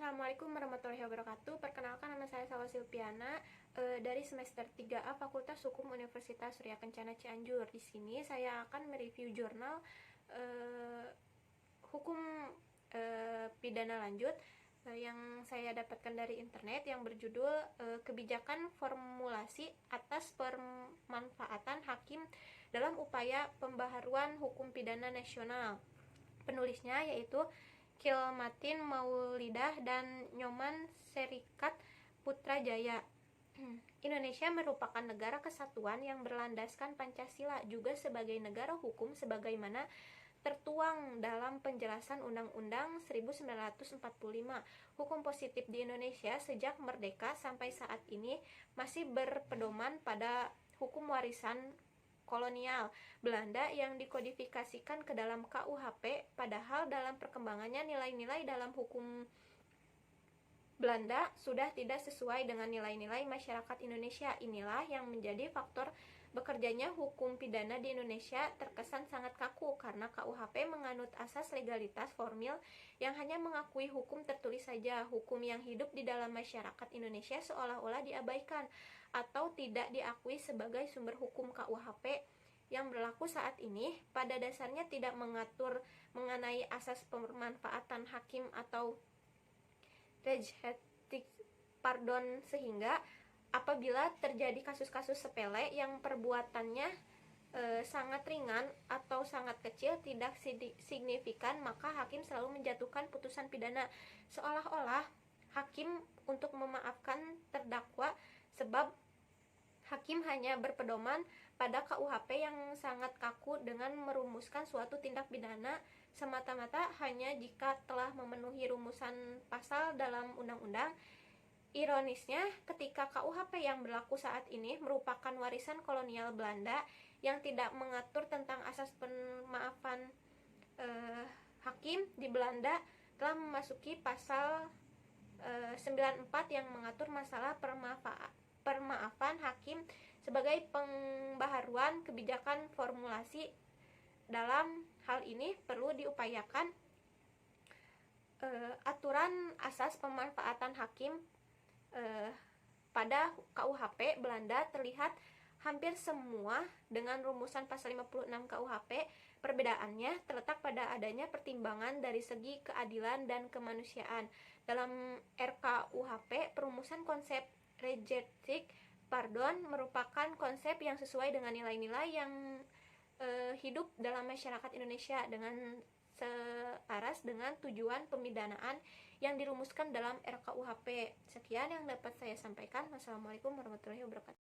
Assalamualaikum warahmatullahi wabarakatuh. Perkenalkan, nama saya Salwa Silpiana dari semester 3A Fakultas Hukum Universitas Surya Kencana Cianjur. Di sini saya akan mereview jurnal hukum pidana lanjut yang saya dapatkan dari internet yang berjudul Kebijakan Formulasi atas Permanfaatan Hakim dalam Upaya Pembaharuan Hukum Pidana Nasional. Penulisnya yaitu Kilmatin Maulidah dan Nyoman Serikat Putrajaya. Indonesia merupakan negara kesatuan yang berlandaskan Pancasila, juga sebagai negara hukum sebagaimana tertuang dalam penjelasan Undang-Undang 1945. Hukum positif di Indonesia sejak merdeka sampai saat ini masih berpedoman pada hukum warisan kolonial Belanda yang dikodifikasikan ke dalam KUHP, padahal dalam perkembangannya nilai-nilai dalam hukum Belanda sudah tidak sesuai dengan nilai-nilai masyarakat Indonesia. Inilah yang menjadi faktor bekerjanya hukum pidana di Indonesia terkesan sangat kaku, karena KUHP menganut asas legalitas formil yang hanya mengakui hukum tertulis saja. Hukum yang hidup di dalam masyarakat Indonesia seolah-olah diabaikan atau tidak diakui sebagai sumber hukum. KUHP yang berlaku saat ini pada dasarnya tidak mengatur mengenai asas pemanfaatan hakim atau rejected pardon, sehingga apabila terjadi kasus-kasus sepele yang perbuatannya sangat ringan atau sangat kecil, tidak signifikan, maka hakim selalu menjatuhkan putusan pidana, seolah-olah hakim untuk memaafkan terdakwa, sebab hakim hanya berpedoman pada KUHP yang sangat kaku dengan merumuskan suatu tindak pidana semata-mata hanya jika telah memenuhi rumusan pasal dalam undang-undang. Ironisnya, ketika KUHP yang berlaku saat ini merupakan warisan kolonial Belanda yang tidak mengatur tentang asas pemaafan hakim, di Belanda telah memasuki pasal 94 yang mengatur masalah permaafan hakim sebagai pembaharuan kebijakan formulasi. Dalam hal ini perlu diupayakan aturan asas pemanfaatan hakim pada KUHP Belanda terlihat hampir semua dengan rumusan pasal 56 KUHP. Perbedaannya terletak pada adanya pertimbangan dari segi keadilan dan kemanusiaan. Dalam RKUHP, perumusan konsep rejected pardon merupakan konsep yang sesuai dengan nilai-nilai yang hidup dalam masyarakat Indonesia, dengan selaras dengan tujuan pemidanaan yang dirumuskan dalam RKUHP. Sekian yang dapat saya sampaikan. Wassalamualaikum warahmatullahi wabarakatuh.